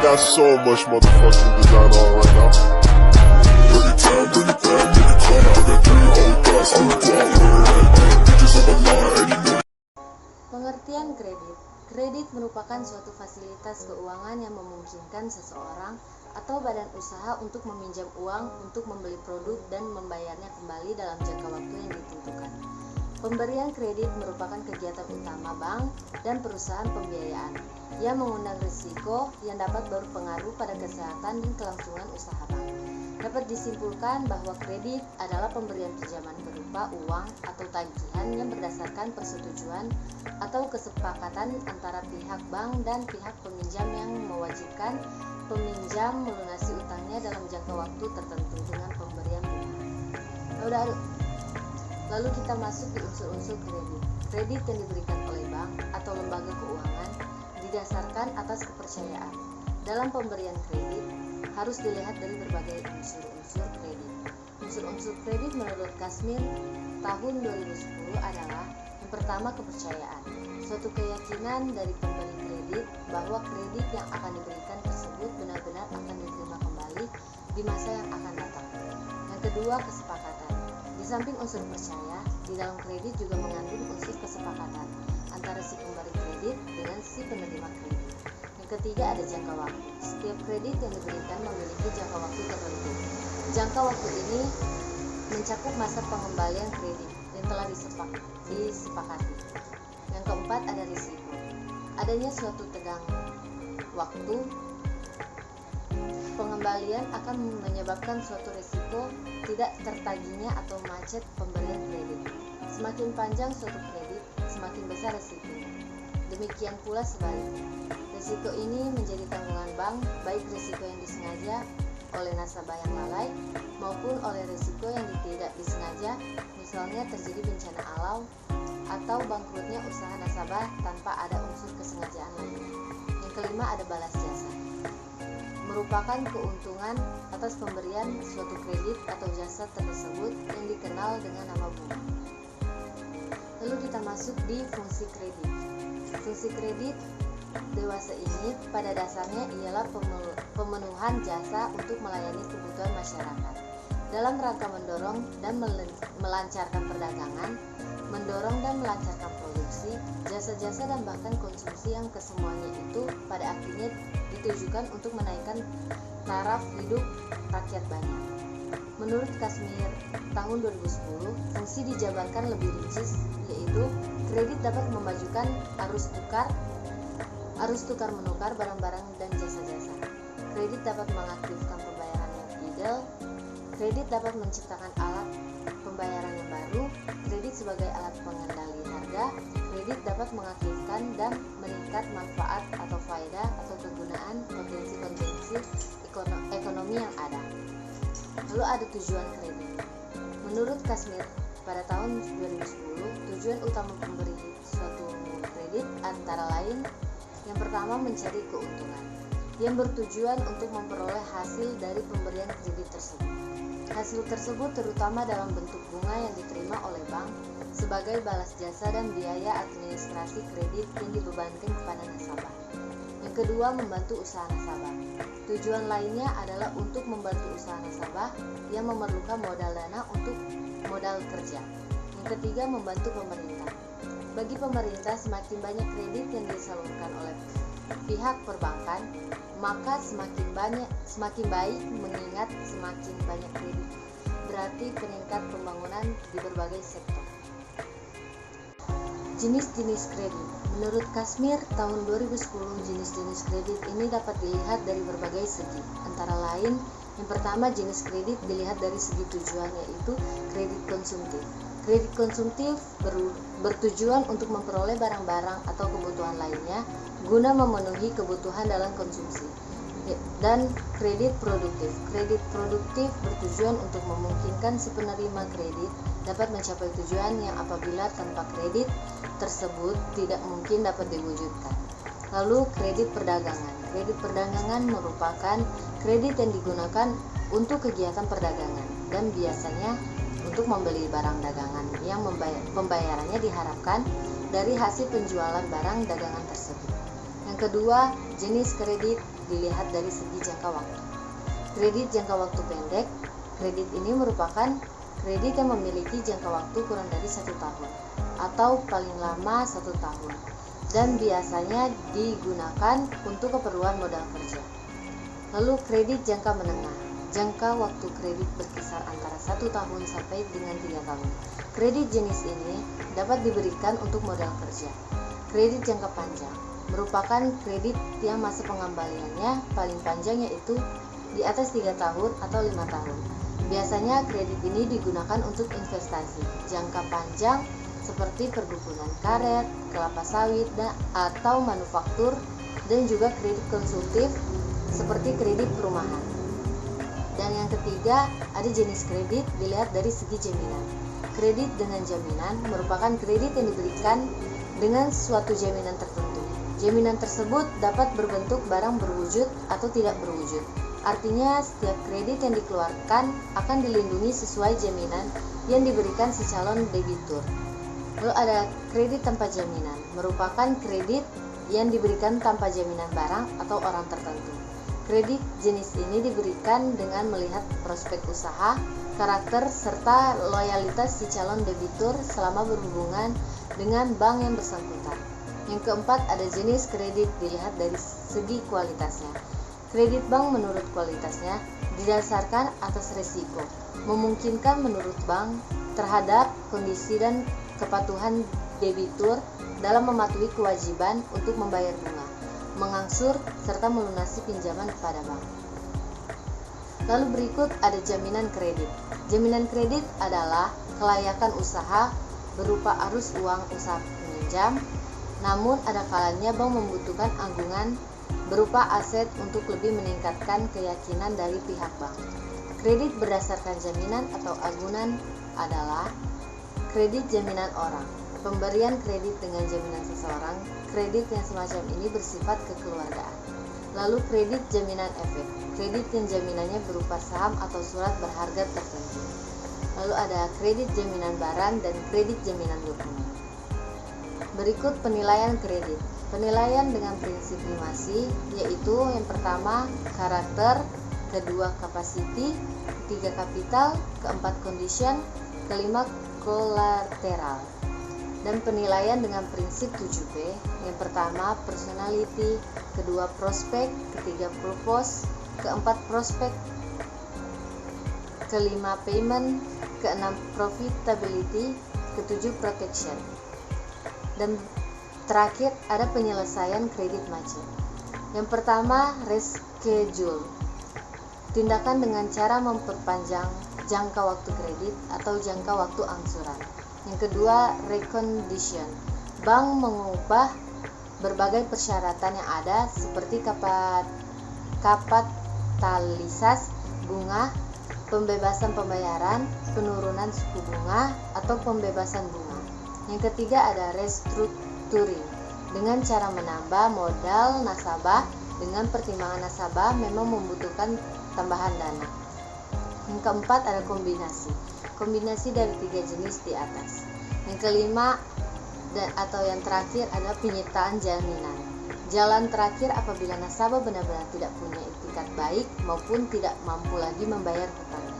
got so much motherfucking design on right now. Bring it down, bring it down, make it clap. I got 3 old guys on the block, bitches on the line, and you know. Pengertian kredit. Kredit merupakan suatu fasilitas keuangan yang memungkinkan seseorang atau badan usaha untuk meminjam uang untuk membeli produk dan membayarnya kembali dalam jangka waktu yang ditentukan. Pemberian kredit merupakan kegiatan utama bank dan perusahaan pembiayaan yang mengundang risiko yang dapat berpengaruh pada kesehatan dan kelangsungan usaha bank. Dapat disimpulkan bahwa kredit adalah pemberian pinjaman berupa uang atau tagihan yang berdasarkan persetujuan atau kesepakatan antara pihak bank dan pihak peminjam yang mewajibkan peminjam melunasi utangnya dalam jangka waktu tertentu dengan pemberian bunga. Lalu kita masuk di unsur-unsur kredit. Kredit yang diberikan oleh bank atau lembaga keuangan didasarkan atas kepercayaan. Dalam pemberian kredit harus dilihat dari berbagai unsur-unsur kredit. Unsur-unsur kredit menurut Kashmir tahun 2010 adalah yang pertama, kepercayaan. Suatu keyakinan dari pemberi kredit bahwa kredit yang akan diberikan tersebut benar-benar akan diterima kembali di masa yang akan datang. Yang kedua, kesepakatan. Di samping unsur percaya, di dalam kredit juga mengandung unsur kesepakatan antara si pemberi kredit dengan si penerima kredit. Yang ketiga, ada jangka waktu. Setiap kredit yang diberikan memiliki jangka waktu tertentu. Jangka waktu ini mencakup masa pengembalian kredit yang telah disepakati. Yang keempat, ada risiko. Adanya suatu tegang waktu pengembalian akan menyebabkan suatu risiko tidak tertagihnya atau macet pemberian kredit. Semakin panjang suatu kredit, semakin besar risikonya. Demikian pula sebaliknya. Risiko ini menjadi tanggungan bank, baik risiko yang disengaja oleh nasabah yang lalai maupun oleh risiko yang tidak disengaja, misalnya terjadi bencana alam atau bangkrutnya usaha nasabah tanpa ada unsur kesengajaan lainnya. Yang kelima, ada balas jasa. Merupakan keuntungan atas pemberian suatu kredit atau jasa tersebut yang dikenal dengan nama bunga. Lalu kita masuk di fungsi kredit. Fungsi kredit dewasa ini pada dasarnya ialah pemenuhan jasa untuk melayani kebutuhan masyarakat dalam rangka mendorong dan melancarkan perdagangan, mendorong dan melancarkan produksi, jasa-jasa dan bahkan konsumsi yang kesemuanya itu pada akhirnya ditujukan untuk menaikkan taraf hidup rakyat banyak. Menurut Kashmir tahun 2010, fungsi dijabarkan lebih rinci, yaitu kredit dapat memajukan arus tukar menukar barang-barang dan jasa-jasa. Kredit dapat mengaktifkan pembayaran yang ideal. Kredit dapat menciptakan alat pembayaran yang baru. Kredit sebagai alat pengendali harga. Kredit dapat mengaktifkan dan meningkat manfaat atau faedah atau kegunaan potensi-potensi ekonomi yang ada. Lalu ada tujuan kredit. Menurut Kashmir pada tahun 2010, tujuan utama pemberi suatu kredit antara lain: yang pertama, mencari keuntungan yang bertujuan untuk memperoleh hasil dari pemberian kredit tersebut. Hasil tersebut terutama dalam bentuk bunga yang diterima oleh bank sebagai balas jasa dan biaya administrasi kredit yang dibebankan kepada nasabah. Yang kedua, membantu usaha nasabah. Tujuan lainnya adalah untuk membantu usaha nasabah yang memerlukan modal dana untuk modal kerja. Yang ketiga, membantu pemerintah. Bagi pemerintah, semakin banyak kredit yang disalurkan oleh pihak perbankan, maka semakin baik, mengingat semakin banyak kredit berarti peningkat pembangunan di berbagai sektor. Jenis-jenis kredit. Menurut Kashmir tahun 2010, jenis-jenis kredit ini dapat dilihat dari berbagai segi. Antara lain, yang pertama, jenis kredit dilihat dari segi tujuan, yaitu kredit konsumtif. Kredit konsumtif bertujuan untuk memperoleh barang-barang atau kebutuhan lainnya guna memenuhi kebutuhan dalam konsumsi. Dan kredit produktif. Kredit produktif bertujuan untuk memungkinkan si penerima kredit dapat mencapai tujuan yang apabila tanpa kredit tersebut tidak mungkin dapat diwujudkan. Lalu kredit perdagangan. Kredit perdagangan merupakan kredit yang digunakan untuk kegiatan perdagangan dan biasanya untuk membeli barang dagangan yang pembayarannya diharapkan dari hasil penjualan barang dagangan tersebut. Yang kedua, jenis kredit dilihat dari segi jangka waktu. Kredit jangka waktu pendek. Kredit ini merupakan kredit yang memiliki jangka waktu kurang dari 1 tahun atau paling lama 1 tahun dan biasanya digunakan untuk keperluan modal kerja. Lalu kredit jangka menengah. Jangka waktu kredit berkisar antara 1 tahun sampai dengan 3 tahun. Kredit jenis ini dapat diberikan untuk modal kerja. Kredit jangka panjang merupakan kredit yang masa pengembaliannya paling panjang, yaitu di atas 3 tahun atau 5 tahun. Biasanya kredit ini digunakan untuk investasi jangka panjang seperti perkebunan karet, kelapa sawit, atau manufaktur, dan juga kredit konsumtif seperti kredit perumahan. Dan yang ketiga, ada jenis kredit dilihat dari segi jaminan. Kredit dengan jaminan merupakan kredit yang diberikan dengan suatu jaminan tertentu. Jaminan tersebut dapat berbentuk barang berwujud atau tidak berwujud. Artinya, setiap kredit yang dikeluarkan akan dilindungi sesuai jaminan yang diberikan si calon debitur. Lalu ada kredit tanpa jaminan, merupakan kredit yang diberikan tanpa jaminan barang atau orang tertentu. Kredit jenis ini diberikan dengan melihat prospek usaha, karakter, serta loyalitas si calon debitur selama berhubungan dengan bank yang bersangkutan. Yang keempat, ada jenis kredit dilihat dari segi kualitasnya. Kredit bank menurut kualitasnya didasarkan atas risiko, memungkinkan menurut bank terhadap kondisi dan kepatuhan debitur dalam mematuhi kewajiban untuk membayar bunga, mengangsur, serta melunasi pinjaman kepada bank. Lalu berikut ada jaminan kredit. Jaminan kredit adalah kelayakan usaha berupa arus uang usaha peminjam, namun ada kalanya bank membutuhkan anggungan berupa aset untuk lebih meningkatkan keyakinan dari pihak bank. Kredit berdasarkan jaminan atau agunan adalah kredit jaminan orang. Pemberian kredit dengan jaminan seseorang. Kredit yang semacam ini bersifat kekeluargaan. Lalu kredit jaminan efek. Kredit yang jaminannya berupa saham atau surat berharga tertentu. Lalu ada kredit jaminan barang dan kredit jaminan dokumen. Berikut penilaian kredit. Penilaian dengan prinsip primasi, yaitu yang pertama karakter, kedua capacity, ketiga kapital, keempat condition, kelima kolateral. Dan penilaian dengan prinsip 7P, yang pertama personality, kedua prospek, ketiga purpose, keempat prospek, kelima payment, keenam profitability, ketujuh protection. Dan terakhir ada penyelesaian kredit macet. Yang pertama reschedule, tindakan dengan cara memperpanjang jangka waktu kredit atau jangka waktu angsuran. Yang kedua recondition, bank mengubah berbagai persyaratan yang ada seperti kapitalisasi bunga, pembebasan pembayaran, penurunan suku bunga, atau pembebasan bunga. Yang ketiga ada restructuring, dengan cara menambah modal nasabah dengan pertimbangan nasabah memang membutuhkan tambahan dana. Yang keempat ada kombinasi dari 3 jenis di atas. Yang kelima atau yang terakhir ada penyitaan jaminan. Jalan terakhir apabila nasabah benar-benar tidak punya itikat baik maupun tidak mampu lagi membayar hutangnya.